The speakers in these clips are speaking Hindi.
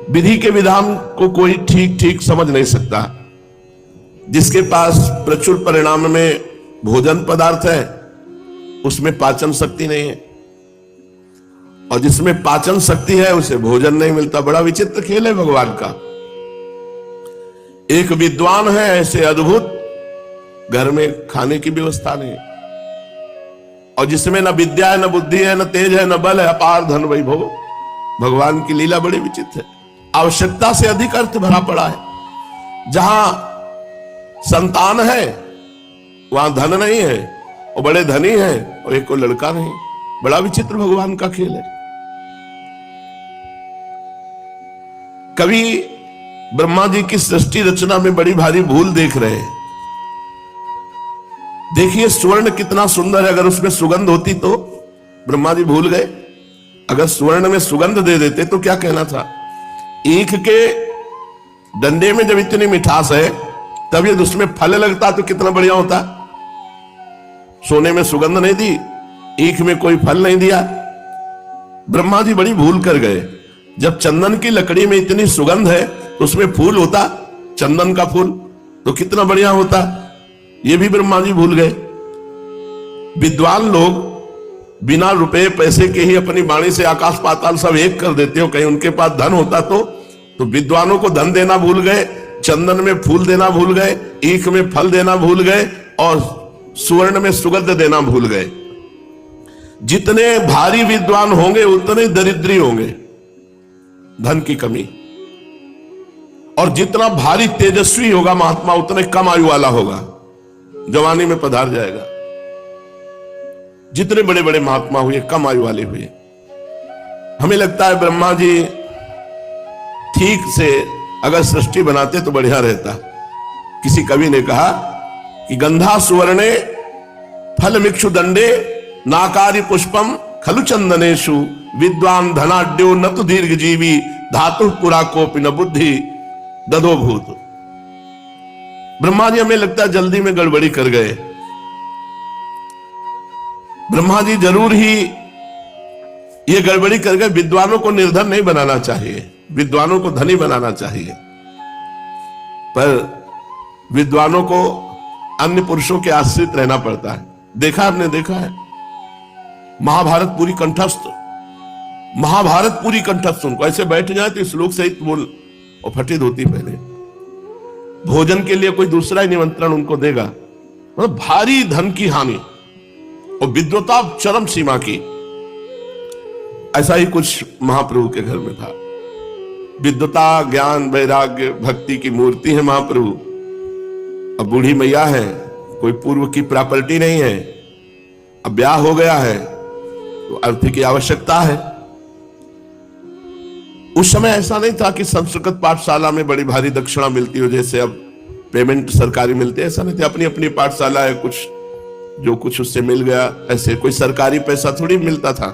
विधि के विधान को कोई ठीक ठीक समझ नहीं सकता। जिसके पास प्रचुर परिणाम में भोजन पदार्थ है उसमें पाचन शक्ति नहीं है, और जिसमें पाचन शक्ति है उसे भोजन नहीं मिलता। बड़ा विचित्र खेल है भगवान का। एक विद्वान है ऐसे अद्भुत, घर में खाने की व्यवस्था नहीं, और जिसमें न विद्या है, न बुद्धि है, न तेज है, न बल है, अपार धन वैभव। भगवान की लीला बड़ी विचित्र है। आवश्यकता से अधिक अर्थ भरा पड़ा है। जहां संतान है वहां धन नहीं है, और बड़े धनी है और एक को लड़का नहीं। बड़ा विचित्र भगवान का खेल है। कवि ब्रह्मा जी की सृष्टि रचना में बड़ी भारी भूल देख रहे हैं। देखिए स्वर्ण कितना सुंदर है, अगर उसमें सुगंध होती तो ब्रह्मा जी भूल गए। अगर स्वर्ण में सुगंध दे देते तो क्या कहना था। ईख के डंडे में जब इतनी मिठास है तब यदि उसमें फल लगता तो कितना बढ़िया होता। सोने में सुगंध नहीं दी, ईख में कोई फल नहीं दिया। ब्रह्मा जी बड़ी भूल कर गए। जब चंदन की लकड़ी में इतनी सुगंध है तो उसमें फूल होता, चंदन का फूल, तो कितना बढ़िया होता। ये भी ब्रह्मा जी भूल गए। विद्वान लोग बिना रुपए पैसे के ही अपनी वाणी से आकाश पाताल सब एक कर देते हो। कहीं उनके पास धन होता तो विद्वानों को धन देना भूल गए, चंदन में फूल देना भूल गए, ईख में फल देना भूल गए, और सुवर्ण में सुगंध देना भूल गए। जितने भारी विद्वान होंगे उतने दरिद्री होंगे, धन की कमी। और जितना भारी तेजस्वी होगा महात्मा उतने कम आयु वाला होगा, जवानी में पधार जाएगा। जितने बड़े बड़े महात्मा हुए कम आयु वाले हुए। हमें लगता है ब्रह्मा जी ठीक से अगर सृष्टि बनाते तो बढ़िया रहता। किसी कवि ने कहा कि गंधा सुवर्णे फल मिक्षु दंडे नाकारी पुष्पम खलु चंदनेशु विद्वान धनाढ्यो न तो दीर्घ जीवी धातु पुरा कोपि न बुद्धि दधो भूत। ब्रह्मा जी हमें लगता है जल्दी में गड़बड़ी कर गए। ब्रह्मा जी जरूर ही ये गड़बड़ी कर गए। विद्वानों को निर्धन नहीं बनाना चाहिए, विद्वानों को धनी बनाना चाहिए। पर विद्वानों को अन्य पुरुषों के आश्रित रहना पड़ता है। देखा आपने, देखा है महाभारत पूरी कंठस्थ, महाभारत पूरी कंठस्थ। उनको ऐसे बैठ जाए तो श्लोक सहित बोल और फटित होती। पहले भोजन के लिए कोई दूसरा ही निमंत्रण उनको देगा, मतलब भारी धन की हानि और विद्वता चरम सीमा की। ऐसा ही कुछ महाप्रभु के घर में था। विद्वता ज्ञान वैराग्य भक्ति की मूर्ति है महाप्रभु। अब बूढ़ी मैया है, कोई पूर्व की प्रॉपर्टी नहीं है, अब ब्याह हो गया है तो अर्थ की आवश्यकता है। उस समय ऐसा नहीं था कि संस्कृत पाठशाला में बड़ी भारी दक्षिणा मिलती हो, जैसे अब पेमेंट सरकारी मिलती है। ऐसा नहीं था, अपनी अपनी पाठशाला है, कुछ जो कुछ उससे मिल गया। ऐसे कोई सरकारी पैसा थोड़ी मिलता था।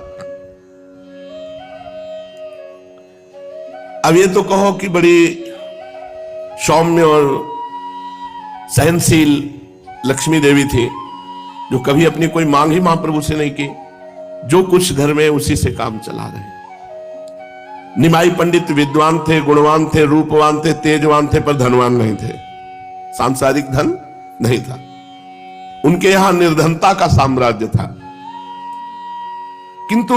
अब ये तो कहो कि बड़ी सौम्य और सहनशील लक्ष्मी देवी थी, जो कभी अपनी कोई मांग ही महाप्रभु से नहीं की। जो कुछ घर में उसी से काम चला रहे। निमाई पंडित विद्वान थे, गुणवान थे, रूपवान थे, तेजवान थे, पर धनवान नहीं थे। सांसारिक धन नहीं था उनके यहां। निर्धनता का साम्राज्य था। किंतु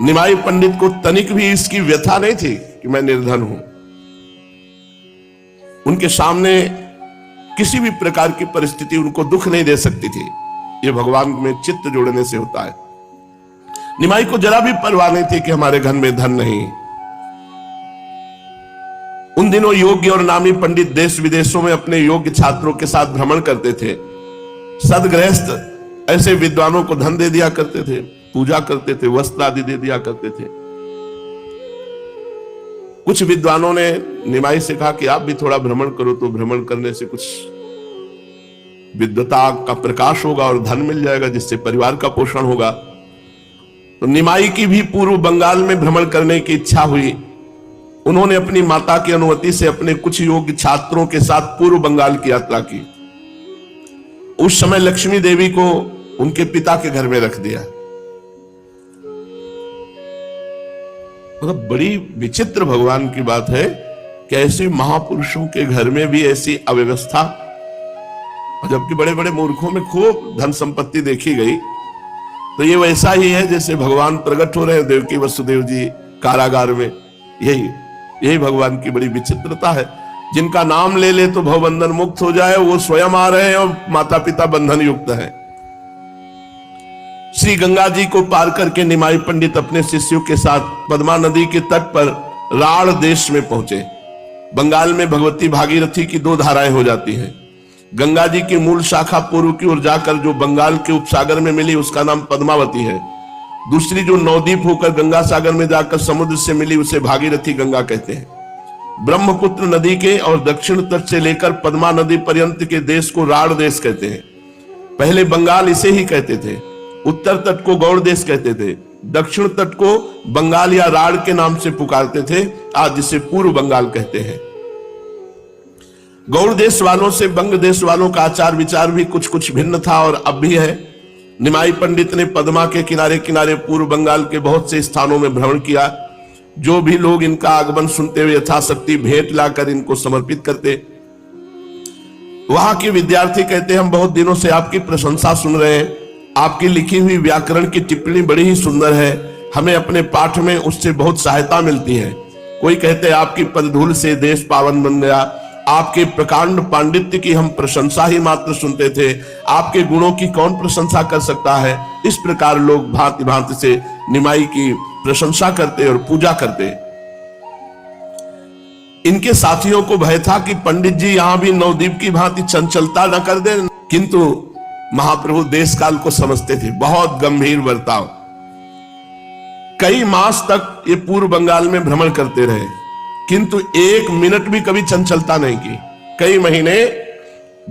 निमाई पंडित को तनिक भी इसकी व्यथा नहीं थी कि मैं निर्धन हूं। उनके सामने किसी भी प्रकार की परिस्थिति उनको दुख नहीं दे सकती थी। यह भगवान में चित्त जोड़ने से होता है। निमाई को जरा भी परवाह नहीं थी कि हमारे घर में धन नहीं। उन दिनों योग्य और नामी पंडित देश विदेशों में अपने योग्य छात्रों के साथ भ्रमण करते थे। सदगृहस्थ ऐसे विद्वानों को धन दे दिया करते थे, पूजा करते थे, वस्त्र आदि दे दिया करते थे। कुछ विद्वानों ने निमाई से कहा कि आप भी थोड़ा भ्रमण करो, तो भ्रमण करने से कुछ विद्वता का प्रकाश होगा और धन मिल जाएगा, जिससे परिवार का पोषण होगा। तो निमाई की भी पूर्व बंगाल में भ्रमण करने की इच्छा हुई। उन्होंने अपनी माता की अनुमति से अपने कुछ योग्य छात्रों के साथ पूर्व बंगाल की यात्रा की। उस समय लक्ष्मी देवी को उनके पिता के घर में रख दिया। मतलब बड़ी विचित्र भगवान की बात है कि ऐसे महापुरुषों के घर में भी ऐसी अव्यवस्था, जबकि बड़े बड़े मूर्खों में खूब धन संपत्ति देखी गई। तो ये वैसा ही है जैसे भगवान प्रकट हो रहे हैं देवकी वसुदेव जी कारागार में। यही भगवान की बड़ी विचित्रता है। जिनका नाम ले ले तो भवबंधन मुक्त हो जाए, वो स्वयं आ रहे हैं और माता पिता बंधन युक्त है। श्री गंगा जी को पार करके निमाई पंडित अपने शिष्यों के साथ पद्मा नदी के तट पर राढ़ देश में पहुंचे। बंगाल में भगवती भागीरथी की 2 धाराएं हो जाती हैं। गंगा जी की मूल शाखा पूर्व की ओर जाकर जो बंगाल के उपसागर में मिली उसका नाम पद्मावती है। दूसरी जो नवद्वीप होकर गंगा सागर में जाकर समुद्र से मिली उसे भागीरथी गंगा कहते हैं। ब्रह्मपुत्र नदी के और दक्षिण तट से लेकर पद्मा नदी पर्यंत के देश को राढ़ देश कहते हैं। पहले बंगाल इसे ही कहते थे। उत्तर तट को गौड़ देश कहते थे। दक्षिण तट को बंगाल या राढ़ के नाम से पुकारते थे, आज जिसे पूर्व बंगाल कहते हैं। गौड़ देश वालों से बंग देश वालों का आचार विचार भी कुछ कुछ भिन्न था और अब भी है। निमाई पंडित ने पद्मा के किनारे किनारे पूर्व बंगाल के बहुत से स्थानों में भ्रमण किया। जो भी लोग इनका आगमन सुनते हुए यथाशक्ति भेंट लाकर इनको समर्पित करते। वहां के विद्यार्थी कहते, हम बहुत दिनों से आपकी प्रशंसा सुन रहे हैं। आपकी लिखी हुई व्याकरण की टिप्पणी बड़ी ही सुंदर है, हमें अपने पाठ में उससे बहुत सहायता मिलती है। कोई कहते हैं आपकी पदधूल से देश पावन बन गया। आपके प्रकांड पांडित्य की हम प्रशंसा ही मात्र सुनते थे, आपके गुणों की कौन प्रशंसा कर सकता है। इस प्रकार लोग भांति भांति से निमाई की प्रशंसा करते और पूजा करते। इनके साथियों को भय था कि पंडित जी यहां भी नवद्वीप की भांति चंचलता न कर दे, किंतु महाप्रभु देश काल को समझते थे। बहुत गंभीर बर्ताव। कई मास तक ये पूर्व बंगाल में भ्रमण करते रहे, किंतु 1 मिनट भी कभी चंचलता नहीं की। कई महीने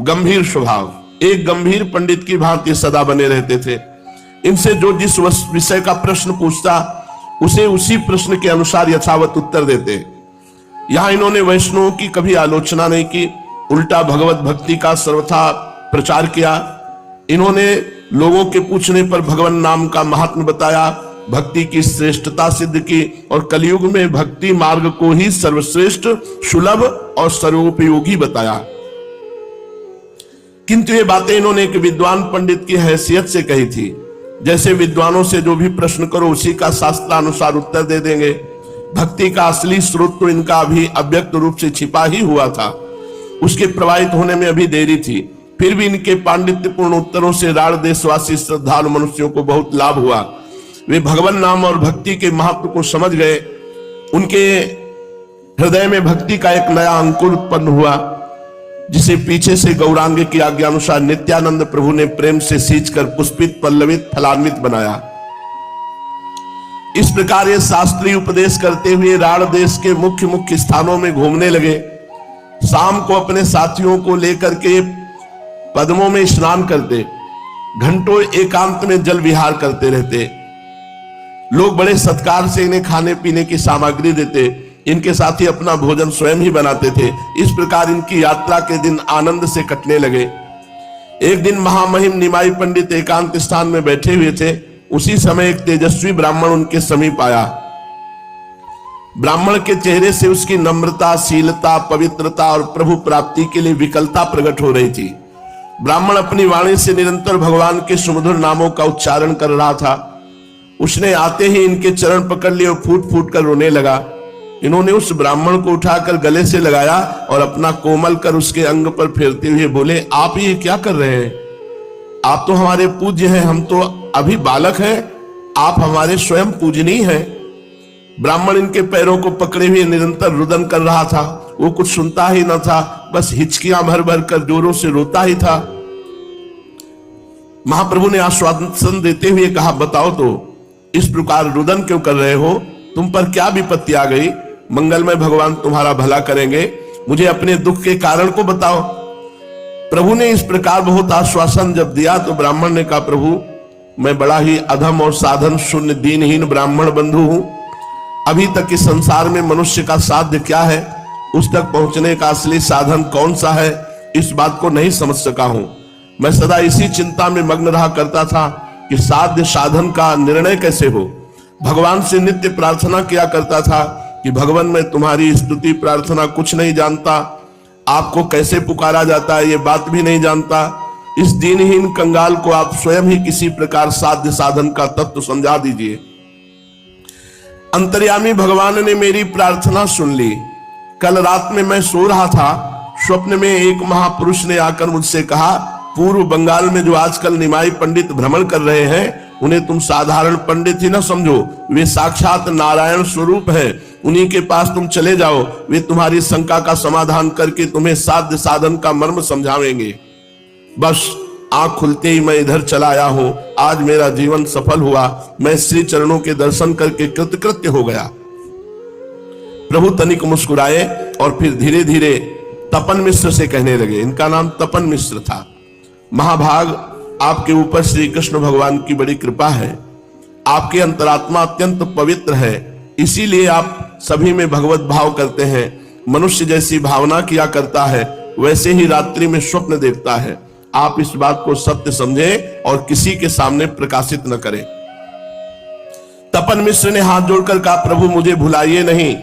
गंभीर स्वभाव, एक गंभीर पंडित की भांति सदा बने रहते थे। इनसे जो जिस विषय का प्रश्न पूछता उसे उसी प्रश्न के अनुसार यथावत उत्तर देते। यहां इन्होंने वैष्णवों की कभी आलोचना नहीं की, उल्टा भगवत भक्ति का सर्वथा प्रचार किया। इन्होंने लोगों के पूछने पर भगवान नाम का महात्म्य बताया, भक्ति की श्रेष्ठता सिद्ध की और कलयुग में भक्ति मार्ग को ही सर्वश्रेष्ठ, सुलभ और सर्वोपयोगी बताया। किंतु ये बातें इन्होंने एक विद्वान पंडित की हैसियत से कही थी। जैसे विद्वानों से जो भी प्रश्न करो उसी का शास्त्रानुसार उत्तर दे देंगे। भक्ति का असली स्रोत तो इनका अभी अव्यक्त रूप से छिपा ही हुआ था, उसके प्रवाहित होने में अभी देरी थी। फिर भी इनके पांडित्यपूर्ण उत्तरों से राढ़ देशवासी श्रद्धालु मनुष्यों को बहुत लाभ हुआ। वे भगवान नाम और भक्ति के महत्व को समझ गए। उनके हृदय में भक्ति का एक नया अंकुर उत्पन्न हुआ, जिसे पीछे से गौरांग की आज्ञानुसार नित्यानंद प्रभु ने प्रेम से सींचकर पुष्पित, पल्लवित, फलान्वित बनाया। इस प्रकार ये शास्त्रीय उपदेश करते हुए राढ़ देश के मुख्य मुख्य स्थानों में घूमने लगे। शाम को अपने साथियों को लेकर के पद्मों में स्नान करते, घंटों एकांत में जल विहार करते रहते। लोग बड़े सत्कार से इन्हें खाने पीने की सामग्री देते। इनके साथी अपना भोजन स्वयं ही बनाते थे। इस प्रकार इनकी यात्रा के दिन आनंद से कटने लगे। एक दिन महामहिम निमाई पंडित एकांत स्थान में बैठे हुए थे। उसी समय एक तेजस्वी ब्राह्मण उनके समीप आया। ब्राह्मण के चेहरे से उसकी नम्रता, शीलता, पवित्रता और प्रभु प्राप्ति के लिए विकलता प्रकट हो रही थी। ब्राह्मण अपनी वाणी से निरंतर भगवान के सुमधुर नामों का उच्चारण कर रहा था। उसने आते ही इनके चरण पकड़ लिए और फूट फूट कर रोने लगा। इन्होंने उस ब्राह्मण को उठाकर गले से लगाया और अपना कोमल कर उसके अंग पर फेरते हुए बोले, आप ये क्या कर रहे हैं? आप तो हमारे पूज्य हैं, हम तो अभी बालक हैं, आप हमारे स्वयं पूजनीय हैं। ब्राह्मण इनके पैरों को पकड़े हुए निरंतर रुदन कर रहा था। वो कुछ सुनता ही न था, बस हिचकियां भर भर कर जोरों से रोता ही था। महाप्रभु ने आश्वासन देते हुए कहा, बताओ तो इस प्रकार रुदन क्यों कर रहे हो? तुम पर क्या विपत्ति आ गई? मंगलमय भगवान तुम्हारा भला करेंगे, मुझे अपने दुख के कारण को बताओ। प्रभु ने इस प्रकार बहुत आश्वासन जब दिया तो ब्राह्मण ने कहा, प्रभु मैं बड़ा ही अधम और साधन शून्य दीनहीन ब्राह्मण बंधु हूं। अभी तक इस संसार में मनुष्य का साध्य क्या है, उस तक पहुंचने का असली साधन कौन सा है, इस बात को नहीं समझ सका हूं। मैं सदा इसी चिंता में मग्न रहा करता था कि साध्य साधन का निर्णय कैसे हो। भगवान से नित्य प्रार्थना किया करता था कि भगवान मैं तुम्हारी स्तुति प्रार्थना कुछ नहीं जानता, आपको कैसे पुकारा जाता है ये बात भी नहीं जानता। इस दीनहीन कंगाल को आप स्वयं ही किसी प्रकार साध्य साधन का तत्व समझा दीजिए। अंतर्यामी भगवान ने मेरी प्रार्थना सुन ली। कल रात में मैं सो रहा था, स्वप्न में एक महापुरुष ने आकर मुझसे कहा, पूर्व बंगाल में जो आजकल निमाई पंडित भ्रमण कर रहे हैं उन्हें तुम साधारण पंडित ही ना समझो, वे साक्षात नारायण स्वरूप है। उन्हीं के पास तुम चले जाओ, वे तुम्हारी शंका का समाधान करके तुम्हें साध्य साधन का मर्म समझावेंगे। बस आंख खुलते ही मैं इधर चला आया हूं। आज मेरा जीवन सफल हुआ, मैं श्री चरणों के दर्शन करके कृतकृत्य हो गया। प्रभु तनिक मुस्कुराए और फिर धीरे धीरे तपन मिश्र से कहने लगे, इनका नाम तपन मिश्र था। महाभाग, आपके ऊपर श्री कृष्ण भगवान की बड़ी कृपा है, आपके अंतरात्मा अत्यंत पवित्र है, इसीलिए आप सभी में भगवत भाव करते हैं। मनुष्य जैसी भावना किया करता है वैसे ही रात्रि में स्वप्न देखता है। आप इस बात को सत्य समझें और किसी के सामने प्रकाशित न करें। तपन मिश्र ने हाथ जोड़कर कहा, प्रभु मुझे भुलाइए नहीं,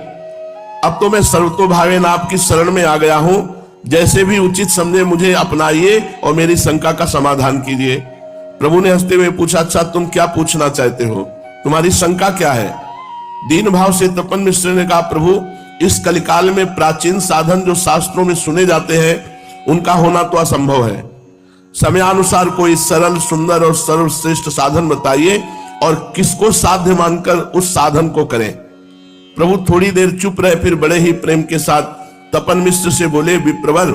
अब तो मैं सर्वतोभावेन आपकी शरण में आ गया हूं, जैसे भी उचित समझे मुझे अपनाइए और मेरी शंका का समाधान कीजिए। प्रभु ने हंसते हुए पूछा, अच्छा तुम क्या पूछना चाहते हो, तुम्हारी शंका क्या है? दीन भाव से तपन मिश्र ने कहा, प्रभु इस कलिकाल में प्राचीन साधन जो शास्त्रों में सुने जाते हैं उनका होना तो असंभव है। समयानुसार कोई सरल सुंदर और सर्वश्रेष्ठ साधन बताइए और किसको साध्य मानकर उस साधन को करें। प्रभु थोड़ी देर चुप रहे, फिर बड़े ही प्रेम के साथ तपन मिश्र से बोले, विप्रवर,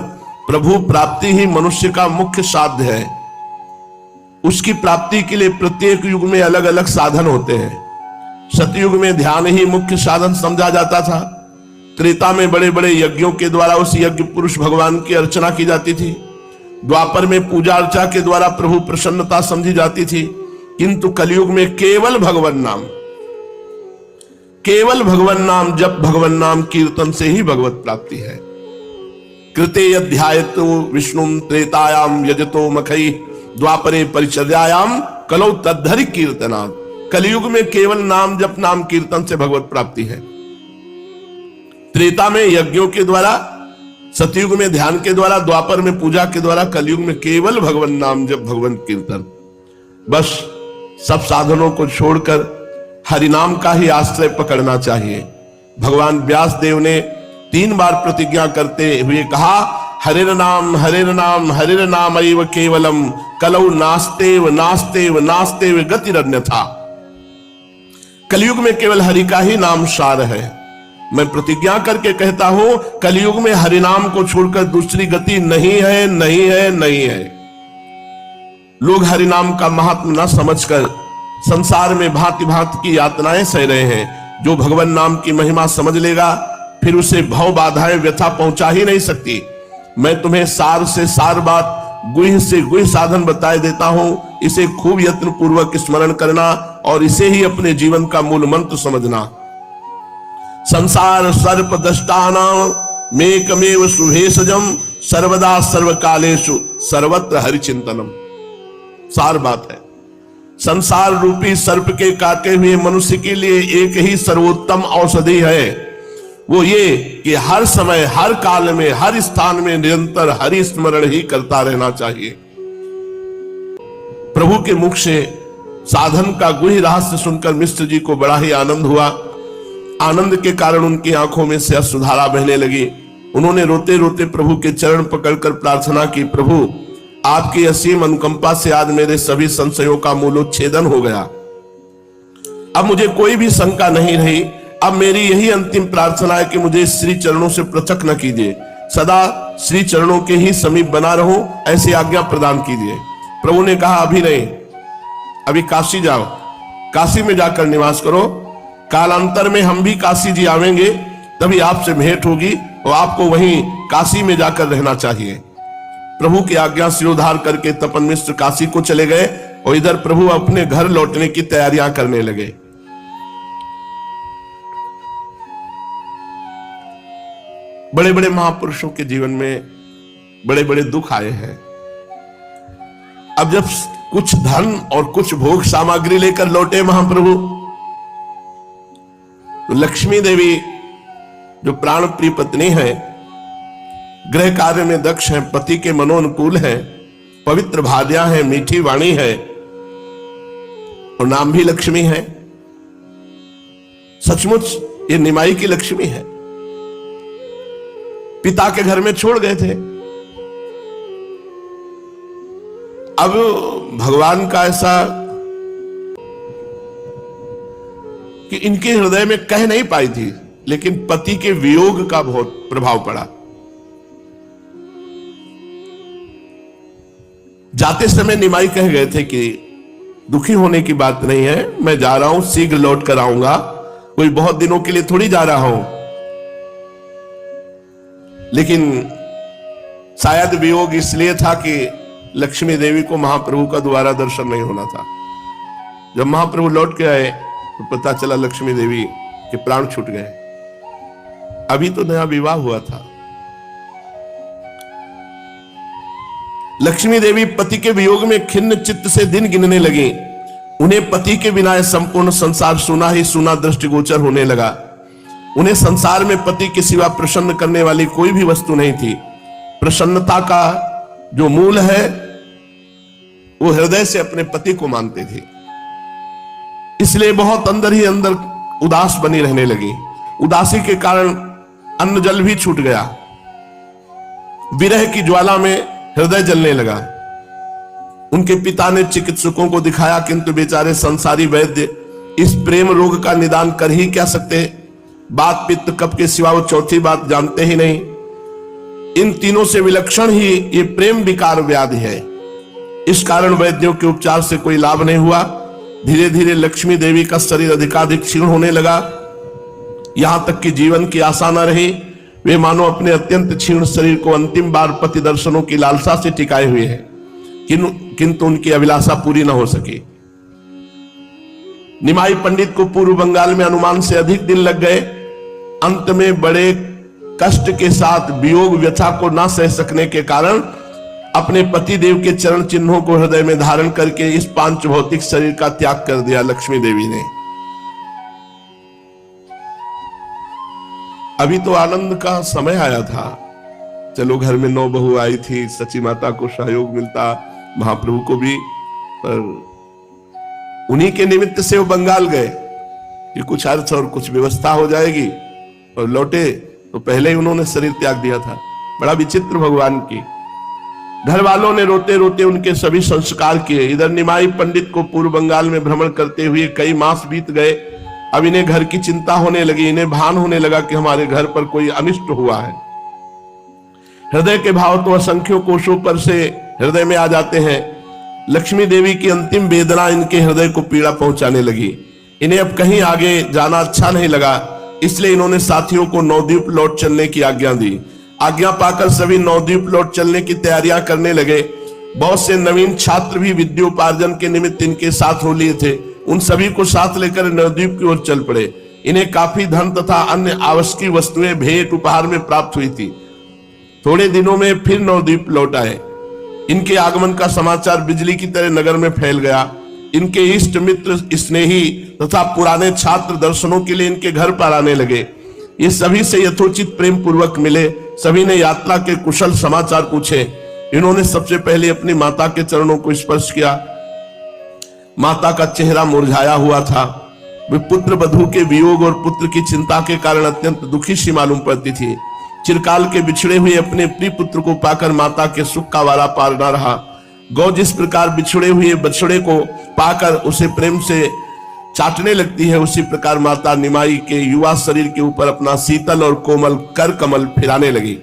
प्रभु प्राप्ति ही मनुष्य का मुख्य साध्य है। उसकी प्राप्ति के लिए प्रत्येक युग में अलग अलग साधन होते हैं। सतयुग में ध्यान ही मुख्य साधन समझा जाता था। त्रेता में बड़े बड़े यज्ञों के द्वारा उस यज्ञ पुरुष भगवान की अर्चना की जाती थी। द्वापर में पूजा अर्चा के द्वारा प्रभु प्रसन्नता समझी जाती थी। किंतु कलयुग में केवल भगवान नाम जप, भगवान नाम कीर्तन से ही भगवत प्राप्ति है। कृते अध्यायतो विष्णु त्रेतायाम यजतो मखई द्वापरे परिचर्यायाम कलौ तद्धरि कीर्तना। कलयुग में केवल नाम जप नाम कीर्तन से भगवत प्राप्ति है। त्रेता में यज्ञों के द्वारा, सतयुग में ध्यान के द्वारा, द्वापर में पूजा के द्वारा, कलयुग में केवल भगवान नाम जप भगवान कीर्तन। बस सब साधनों को छोड़कर हरिनाम का ही आश्रय पकड़ना चाहिए। भगवान व्यास देव ने 3 बार प्रतिज्ञा करते हुए कहा, हरिर नाम हरिर नाम एव केवलम कलौ नास्तेव नास्तेव नास्तेव गतिरन्यथा। कलयुग में केवल हरि का ही नाम सार है। मैं प्रतिज्ञा करके कहता हूं, कलयुग में हरिनाम को छोड़कर दूसरी गति नहीं है, नहीं है, नहीं है। लोग हरिनाम का महात्म न समझकर संसार में भांति भांति की यातनाएं सह रहे हैं। जो भगवान नाम की महिमा समझ लेगा फिर उसे भव बाधाएं व्यथा पहुंचा ही नहीं सकती। मैं तुम्हें सार से सार बात, गुह से गुह साधन बताए देता हूं। इसे खूब यत्न पूर्वक स्मरण करना और इसे ही अपने जीवन का मूल मंत्र समझना। संसार सर्प दष्टानां मेकमेव सुभेषजम सर्वदा सर्वकालेषु सर्वत्र हरिचिंतनम। सार बात है, संसार रूपी सर्प के काटे हुए मनुष्य के लिए एक ही सर्वोत्तम औषधि है। वो ये कि हर समय, हर काल में, हर स्थान में निरंतर हरि स्मरण ही करता रहना चाहिए। प्रभु के मुख से साधन का गुह रहस्य सुनकर मिश्र जी को बड़ा ही आनंद हुआ। आनंद के कारण उनकी आंखों में से अश्रुधारा बहने लगी। उन्होंने रोते रोते प्रभु के चरण पकड़कर प्रार्थना की, प्रभु आपकी असीम अनुकंपा से आज मेरे सभी संशयों का मूलोच्छेदन हो गया। अब मुझे कोई भी शंका नहीं रही। अब मेरी यही अंतिम प्रार्थना है कि मुझे श्री चरणों से पृथक न कीजिए, सदा श्री चरणों के ही समीप बना रहूं, ऐसी आज्ञा प्रदान कीजिए। प्रभु ने कहा, अभी नहीं, अभी काशी जाओ, काशी में जाकर निवास करो। कालांतर में हम भी काशी जी आवेंगे, तभी आपसे भेंट होगी और आपको वहीं काशी में जाकर रहना चाहिए। प्रभु की आज्ञा सिरोधार करके तपन मिश्र काशी को चले गए और इधर प्रभु अपने घर लौटने की तैयारियां करने लगे। बड़े बड़े महापुरुषों के जीवन में बड़े बड़े दुख आए हैं। अब जब कुछ धन और कुछ भोग सामग्री लेकर लौटे महाप्रभु, तो लक्ष्मी देवी जो प्राण प्रिय पत्नी है, गृह कार्य में दक्ष है, पति के मनोनुकूल है, पवित्र भार्या है, मीठी वाणी है और नाम भी लक्ष्मी है। सचमुच ये निमाई की लक्ष्मी है। पिता के घर में छोड़ गए थे, अब भगवान का ऐसा कि इनके हृदय में कह नहीं पाई थी, लेकिन पति के वियोग का बहुत प्रभाव पड़ा। जाते समय निमाई कह गए थे कि दुखी होने की बात नहीं है, मैं जा रहा हूं, शीघ्र लौट कर आऊंगा, कोई बहुत दिनों के लिए थोड़ी जा रहा हूं। लेकिन शायद वियोग इसलिए था कि लक्ष्मी देवी को महाप्रभु का दोबारा दर्शन नहीं होना था। जब महाप्रभु लौट के आए तो पता चला लक्ष्मी देवी के प्राण छूट गए। अभी तो नया विवाह हुआ था। लक्ष्मी देवी पति के वियोग में खिन्न चित्त से दिन गिनने लगी। उन्हें पति के बिना यह संपूर्ण संसार सुना ही सुना दृष्टिगोचर होने लगा। उन्हें संसार में पति के सिवा प्रसन्न करने वाली कोई भी वस्तु नहीं थी। प्रसन्नता का जो मूल है वो हृदय से अपने पति को मानते थे, इसलिए बहुत अंदर ही अंदर उदास बनी रहने लगी। उदासी के कारण अन्न जल भी छूट गया। विरह की ज्वाला में हृदय जलने लगा। उनके पिता ने चिकित्सकों को दिखाया, किंतु बेचारे संसारी वैद्य इस प्रेम रोग का निदान कर ही क्या सकते। बात पित्त कफ के सिवा वो चौथी बात जानते ही नहीं। इन तीनों से विलक्षण ही ये प्रेम विकार व्याधि है। इस कारण वैद्यों के उपचार से कोई लाभ नहीं हुआ। धीरे धीरे लक्ष्मी देवी का शरीर अधिकाधिक क्षीण होने लगा, यहां तक कि जीवन की आशा न रही। वे मानो अपने अत्यंत क्षीण शरीर को अंतिम बार पति दर्शनों की लालसा से टिकाए हुए हैं, किंतु उनकी अभिलाषा पूरी न हो सकी। निमाई पंडित को पूर्व बंगाल में अनुमान से अधिक दिन लग गए। अंत में बड़े कष्ट के साथ वियोग व्यथा को न सह सकने के कारण अपने पति देव के चरण चिन्हों को हृदय में धारण करके इस पांच भौतिक शरीर का त्याग कर दिया लक्ष्मी देवी ने। अभी तो आनंद का समय आया था। चलो घर में 9 बहू आई थी, सची माता को सहयोग मिलता, महाप्रभु को भी, पर उन्हीं के निमित्त से वो बंगाल गए कि कुछ अर्थ और कुछ व्यवस्था हो जाएगी, और लौटे तो पहले ही उन्होंने शरीर त्याग दिया था। बड़ा विचित्र भगवान की। घर वालों ने रोते रोते उनके सभी संस्कार किए। इधर निमाई पंडित को पूर्व बंगाल में भ्रमण करते हुए कई मास बीत गए। अब इन्हें घर की चिंता होने लगी। इन्हें भान होने लगा कि हमारे घर पर कोई अनिष्ट हुआ है। हृदय के भाव तो असंख्यों कोशों पर से हृदय में आ जाते हैं। लक्ष्मी देवी की अंतिम वेदना इनके हृदय को पीड़ा पहुंचाने लगी। इन्हें अब कहीं आगे जाना अच्छा नहीं लगा, इसलिए इन्होंने साथियों को नवद्वीप लौट चलने की आज्ञा दी। आज्ञा पाकर सभी नवद्वीप लौट चलने की तैयारियां करने लगे। बहुत से नवीन छात्र भी विद्योपार्जन के निमित्त इनके साथ हो लिए थे। उन सभी को साथ लेकर नवद्वीप की ओर चल पड़े। इन्हें काफी धन तथा अन्य आवश्यक वस्तुएं भेंट उपहार में प्राप्त हुई थी। थोड़े दिनों में फिर नवद्वीप लौट आए। इनके आगमन का समाचार बिजली की तरह नगर में फैल गया। इनके इष्ट मित्र, स्नेही तथा पुराने छात्र दर्शनों के लिए इनके घर पर आने लगे। ये सभी से यथोचित प्रेम पूर्वक मिले। सभी ने यात्रा के कुशल समाचार पूछे। इन्होंने सबसे पहले अपनी माता के चरणों को स्पर्श किया। माता का चेहरा मुरझाया हुआ था। वे पुत्र वधू के वियोग और पुत्र की चिंता के कारण अत्यंत दुखी सी मालूम पड़ती थी। चिरकाल के बिछड़े हुए अपने प्रिय पुत्र को पाकर माता के सुख का वाला पार न रहा। गौ जिस प्रकार बिछड़े हुए बछड़े को पाकर उसे प्रेम से चाटने लगती है, उसी प्रकार माता निमाई के युवा शरीर के ऊपर अपना शीतल और कोमल कर कमल फिराने लगी।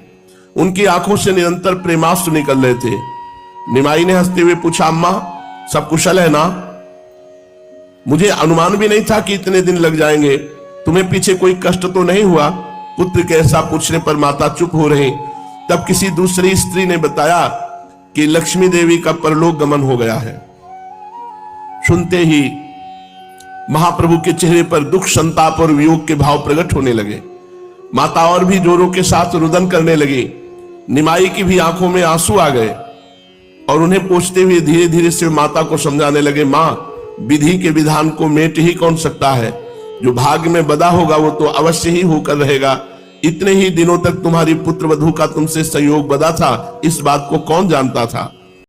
उनकी आंखों से निरंतर प्रेमाश्रु निकल रहे थे। निमाई ने हंसते हुए पूछा, अम्मा सब कुशल है ना? मुझे अनुमान भी नहीं था कि इतने दिन लग जाएंगे। तुम्हें पीछे कोई कष्ट तो नहीं हुआ? पुत्र के ऐसा पूछने पर माता चुप हो रही। तब किसी दूसरी स्त्री ने बताया कि लक्ष्मी देवी का परलोक गमन हो गया है। सुनते ही महाप्रभु के चेहरे पर दुख, संताप और वियोग के भाव प्रकट होने लगे। माता और भी जोरों के साथ रुदन करने लगी। निमाई की भी आंखों में आंसू आ गए और उन्हें पूछते हुए धीरे धीरे से माता को समझाने लगे, मां विधि के विधान को मेट ही कौन सकता है। जो भाग्य में बदा होगा वो तो अवश्य ही होकर रहेगा। इतने ही दिनों तक तुम्हारी पुत्र वधू का तुमसे संयोग बदा था, इस बात को कौन जानता था।